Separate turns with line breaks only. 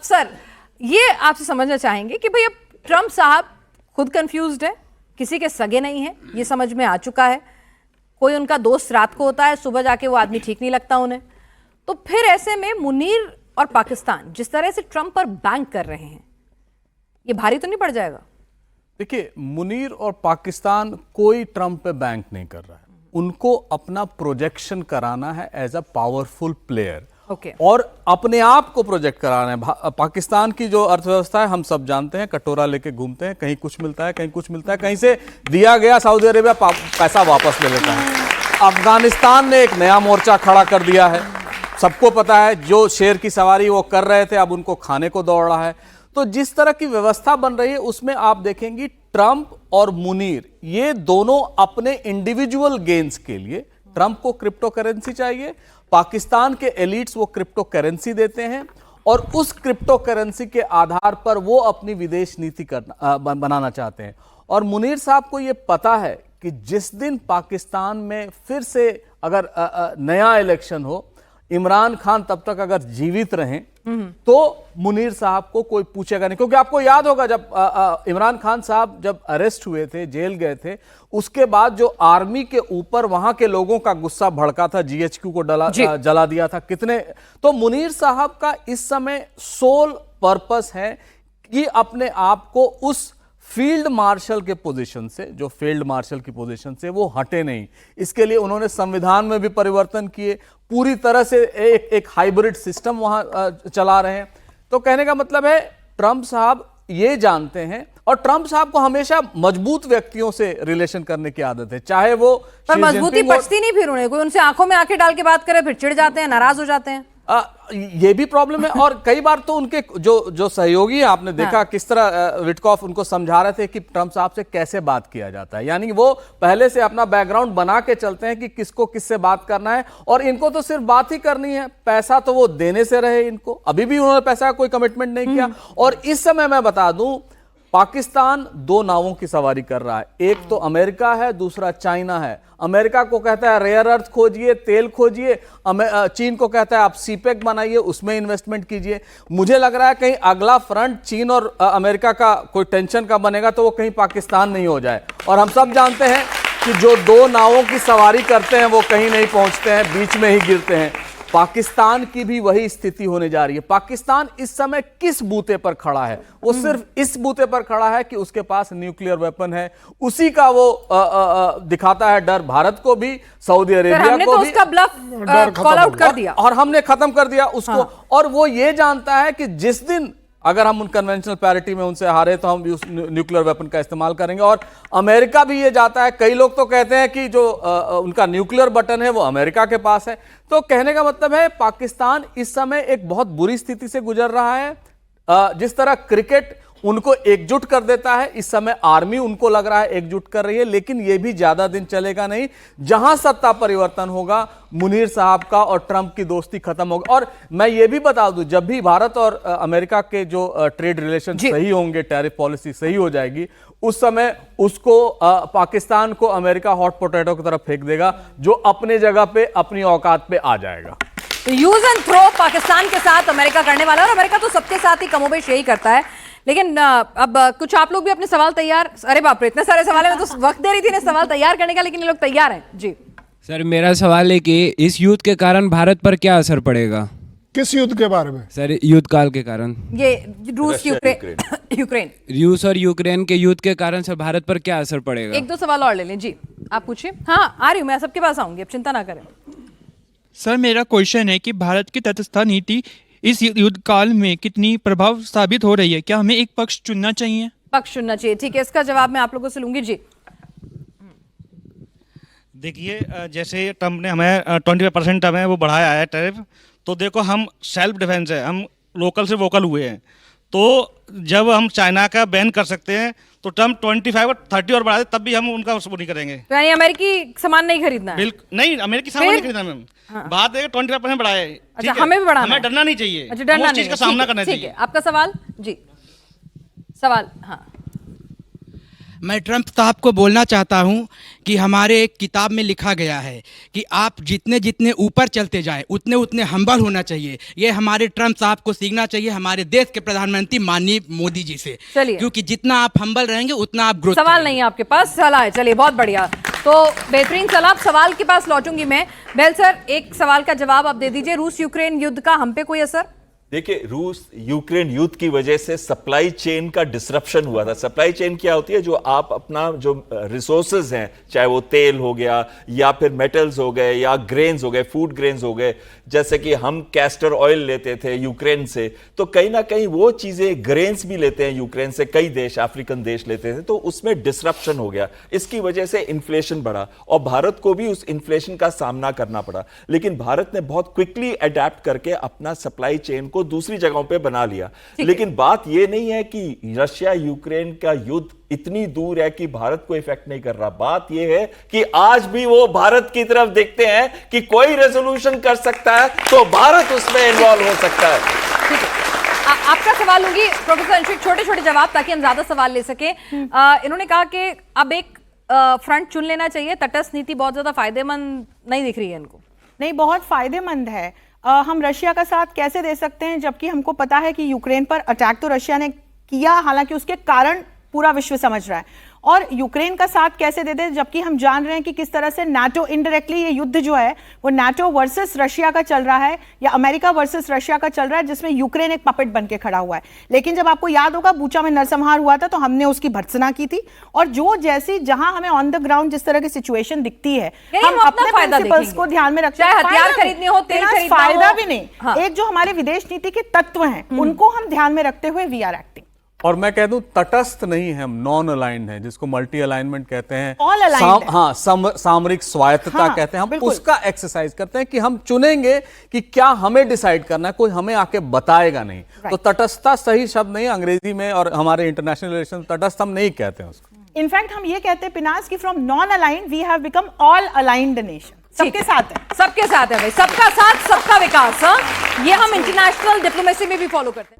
Sir, ये आपसे समझना चाहेंगे कि भाई अब ट्रंप साहब खुद कंफ्यूज्ड है, किसी के सगे नहीं है, ये समझ में आ चुका है। कोई उनका दोस्त रात को होता है, सुबह जाके वो आदमी ठीक नहीं लगता उन्हें। तो फिर ऐसे में मुनीर और पाकिस्तान जिस तरह से ट्रंप पर बैंक कर रहे हैं, ये भारी तो नहीं पड़ जाएगा?
देखिए, मुनीर और पाकिस्तान कोई ट्रंप पे बैंक नहीं कर रहा है। उनको अपना प्रोजेक्शन कराना है एज अ पावरफुल प्लेयर, और अपने आप को प्रोजेक्ट कराना है। पाकिस्तान की जो अर्थव्यवस्था है हम सब जानते हैं, कटोरा लेके घूमते हैं, कहीं कुछ मिलता है, कहीं कुछ मिलता है, कहीं से दिया गया सऊदी अरेबिया पैसा वापस ले लेता है। अफगानिस्तान ने एक नया मोर्चा खड़ा कर दिया है, सबको पता है, जो शेर की सवारी वो कर रहे थे अब उनको खाने को दौड़ रहा है। तो जिस तरह की व्यवस्था बन रही है उसमें आप देखेंगी ट्रंप और मुनीर ये दोनों अपने इंडिविजुअल गेन्स के लिए, ट्रंप को क्रिप्टो करेंसी चाहिए, पाकिस्तान के एलिट्स वो क्रिप्टो करेंसी देते हैं, और उस क्रिप्टो करेंसी के आधार पर वो अपनी विदेश नीति बनाना चाहते हैं। और मुनीर साहब को ये पता है कि जिस दिन पाकिस्तान में फिर से अगर नया इलेक्शन हो, इमरान खान तब तक अगर जीवित रहें तो मुनीर साहब को कोई पूछेगा नहीं। क्योंकि आपको याद होगा जब इमरान खान साहब जब अरेस्ट हुए थे, जेल गए थे, उसके बाद जो आर्मी के ऊपर वहां के लोगों का गुस्सा भड़का था, जीएचक्यू को जला दिया था कितने। तो मुनीर साहब का इस समय सोल पर्पस है कि अपने आप को उस फील्ड मार्शल के पोजीशन से, जो फील्ड मार्शल की पोजीशन से वो हटे नहीं। इसके लिए उन्होंने संविधान में भी परिवर्तन किए, पूरी तरह से एक हाइब्रिड सिस्टम वहां चला रहे हैं। तो कहने का मतलब है ट्रंप साहब ये जानते हैं, और ट्रंप साहब को हमेशा मजबूत व्यक्तियों से रिलेशन करने की आदत है, चाहे वो
पर मजबूती पचती नहीं फिर उन्हें, कोई उनसे आंखों में आंखें डाल के बात करे फिर चिढ़ जाते हैं, नाराज हो जाते हैं।
ये भी प्रॉब्लम है। और कई बार तो उनके जो सहयोगी है, आपने देखा किस तरह विटकॉफ उनको समझा रहे थे कि ट्रंप साहब से कैसे बात किया जाता है। यानी वो पहले से अपना बैकग्राउंड बना के चलते हैं कि किसको किससे बात करना है, और इनको तो सिर्फ बात ही करनी है, पैसा तो वो देने से रहे। इनको अभी भी उन्होंने पैसा का कोई कमिटमेंट नहीं किया। और इस समय मैं बता दूं, पाकिस्तान दो नावों की सवारी कर रहा है, एक तो अमेरिका है, दूसरा चाइना है। अमेरिका को कहता है रेयर अर्थ खोजिए, तेल खोजिए, चीन को कहता है आप सीपेक बनाइए, उसमें इन्वेस्टमेंट कीजिए। मुझे लग रहा है कहीं अगला फ्रंट चीन और अमेरिका का कोई टेंशन का बनेगा तो वो कहीं पाकिस्तान नहीं हो जाए। और हम सब जानते हैं कि जो दो नावों की सवारी करते हैं वो कहीं नहीं पहुंचते हैं, बीच में ही गिरते हैं। पाकिस्तान की भी वही स्थिति होने जा रही है। पाकिस्तान इस समय किस बूते पर खड़ा है? वो सिर्फ इस बूते पर खड़ा है कि उसके पास न्यूक्लियर वेपन है, उसी का वो दिखाता है डर भारत को भी, सऊदी अरेबिया को भी।
उसका ब्लफ कॉल आउट कर दिया
और हमने खत्म कर दिया उसको। और वो ये जानता है कि जिस दिन अगर हम उन कन्वेंशनल पैरिटी में उनसे हारे तो हम उस न्यूक्लियर वेपन का इस्तेमाल करेंगे। और अमेरिका भी ये जाता है, कई लोग तो कहते हैं कि जो उनका न्यूक्लियर बटन है वो अमेरिका के पास है। तो कहने का मतलब है पाकिस्तान इस समय एक बहुत बुरी स्थिति से गुजर रहा है। जिस तरह क्रिकेट उनको एकजुट कर देता है, इस समय आर्मी उनको लग रहा है एकजुट कर रही है, लेकिन यह भी ज्यादा दिन चलेगा नहीं। जहां सत्ता परिवर्तन होगा, मुनीर साहब का और ट्रंप की दोस्ती खत्म होगी। और मैं ये भी बता दूं, जब भी भारत और अमेरिका के जो ट्रेड रिलेशन सही होंगे, टैरिफ पॉलिसी सही हो जाएगी, उस समय उसको पाकिस्तान को अमेरिका हॉट पोटैटो की तरफ फेंक देगा, जो अपने जगह पे अपनी औकात पे आ जाएगा।
तो यूज एंड थ्रो पाकिस्तान के साथ अमेरिका करने वाला है, और अमेरिका तो सबके साथ ही कमोबेश यही करता है। लेकिन अब कुछ आप लोग भी अपने सवाल तैयार, अरे बाप रे इतने सारे सवाल है, मैं तो वक्त दे रही थी इन्हें सवाल तैयार करने का, लेकिन ये लोग तैयार हैं जी।
सर मेरा सवाल है कि इस युद्ध के कारण भारत पर क्या असर पड़ेगा?
किस युद्ध के बारे में?
सर युद्ध काल के कारण,
ये रूस यूक्रेन
रूस और यूक्रेन के युद्ध के कारण सर भारत पर क्या असर पड़ेगा?
एक दो सवाल और ले लें जी, आप पूछिए। हाँ आ रही हूँ, मैं सबके पास आऊंगी, अब चिंता ना करें।
सर मेरा क्वेश्चन है कि भारत की तटस्थ नीति इस युद्ध काल में कितनी प्रभाव साबित हो रही है? क्या हमें एक पक्ष चुनना चाहिए?
पक्ष चुनना चाहिए, ठीक है। इसका जवाब मैं आप लोगों से लूंगी जी।
देखिए, जैसे ट्रंप ने हमें 25% हमें वो बढ़ाया है टैरिफ, तो देखो हम सेल्फ डिफेंस है, हम लोकल से वोकल हुए हैं। तो जब हम चाइना का बैन कर सकते हैं तो ट्रंप 25 और 30 और बढ़ा दे तब भी हम उनका वो नहीं करेंगे।
तो यानी अमेरिकी सामान नहीं खरीदना है?
बिल्कुल नहीं, अमेरिकी सामान नहीं खरीदना मैम। बात है 25% बढ़ाए।
अच्छा, हमें भी बढ़ाना,
हमें डरना नहीं चाहिए।
अच्छा, डरना
उस चीज का सामना करना चाहिए।
ठीक है, आपका सवाल जी। सवाल हाँ
मैं ट्रंप साहब को बोलना चाहता हूं कि हमारे एक किताब में लिखा गया है कि आप जितने जितने ऊपर चलते जाएं उतने उतने हम्बल होना चाहिए। ये हमारे ट्रंप साहब को सीखना चाहिए हमारे देश के प्रधानमंत्री माननीय मोदी जी से,
चलिए।
क्योंकि जितना आप हम्बल रहेंगे उतना आप ग्रोथ
सवाल नहीं है आपके पास, सलाह है। चलिए, बहुत बढ़िया। तो बेहतरीन सलाह। सवाल के पास लौटूंगी मैं। बेल सर, एक सवाल का जवाब आप दे दीजिए। रूस यूक्रेन युद्ध का हम पे कोई असर?
देखिए, रूस यूक्रेन युद्ध की वजह से सप्लाई चेन का डिसरप्शन हुआ था। सप्लाई चेन क्या होती है? जो आप अपना जो रिसोर्सेज हैं, चाहे वो तेल हो गया या फिर मेटल्स हो गए या ग्रेन्स हो गए, फूड ग्रेन्स हो गए, जैसे कि हम कैस्टर ऑयल लेते थे यूक्रेन से, तो कहीं ना कहीं वो चीजें ग्रेन्स भी लेते हैं यूक्रेन से, कई देश अफ्रीकन देश लेते थे, तो उसमें डिसरप्शन हो गया। इसकी वजह से इन्फ्लेशन बढ़ा और भारत को भी उस इन्फ्लेशन का सामना करना पड़ा। लेकिन भारत ने बहुत क्विकली अडेप्ट करके अपना सप्लाई चेन को दूसरी जगहों पे बना लिया। लेकिन बात यह नहीं है कि रशिया यूक्रेन का युद्ध इतनी दूर है कि भारत को इफेक्ट नहीं कर रहा। बात यह है कि आज भी वो भारत की तरफ देखते हैं कि कोई रेजोल्यूशन कर सकता है तो भारत उसमें इन्वॉल्व हो सकता है।
ठीक है, आपका सवाल होगी प्रोफेसर अंशुल, छोटे छोटे जवाब ताकि हम ज्यादा सवाल ले सके। इन्होंने कहा कि अब एक फ्रंट चुन लेना चाहिए, तटस्थ नीति बहुत ज्यादा फायदेमंद नहीं दिख रही है इनको।
नहीं, बहुत फायदेमंद है। हम रशिया का साथ कैसे दे सकते हैं जबकि हमको पता है कि यूक्रेन पर अटैक तो रशिया ने किया, हालांकि उसके कारण पूरा विश्व समझ रहा है। और यूक्रेन का साथ कैसे दे दें जबकि हम जान रहे हैं कि किस तरह से नाटो इनडायरेक्टली, ये युद्ध जो है वो नाटो वर्सेस रशिया का चल रहा है या अमेरिका वर्सेस रशिया का चल रहा है, जिसमें यूक्रेन एक पपेट बन के खड़ा हुआ है। लेकिन जब आपको याद होगा बूचा में नरसंहार हुआ था तो हमने उसकी भर्त्सना की थी। और जो जैसी जहां हमें ऑन द ग्राउंड जिस तरह की सिचुएशन दिखती है, हम अपने प्रिंसिपल्स को ध्यान में रखते हैं।
हथियार खरीदने हो, तेल खरीदना हो,
फायदा भी नहीं। एक जो हमारे विदेश नीति के तत्व हैं उनको हम ध्यान में रखते हुए वी आर एक्टिंग।
और मैं कह दूं तटस्थ नहीं है, हम नॉन अलाइंड हैं, जिसको मल्टी अलाइनमेंट कहते हैं।
All aligned है।
हाँ, सामरिक स्वायत्तता
हाँ,
कहते हैं। हम
बिल्कुल।
उसका एक्सरसाइज करते हैं कि हम चुनेंगे कि क्या हमें डिसाइड करना है, कोई हमें आके बताएगा नहीं। तो तटस्थता सही शब्द नहीं है अंग्रेजी में, और हमारे इंटरनेशनल रिलेशन तटस्थ हम नहीं कहते हैं उसको।
इनफैक्ट हम ये कहते हैं पिनास कि from non aligned we have become all aligned nation. सबके साथ है,
सबके साथ है भाई, सबका साथ सबका विकास। हाँ, ये हम इंटरनेशनल डिप्लोमेसी में भी फॉलो करते हैं।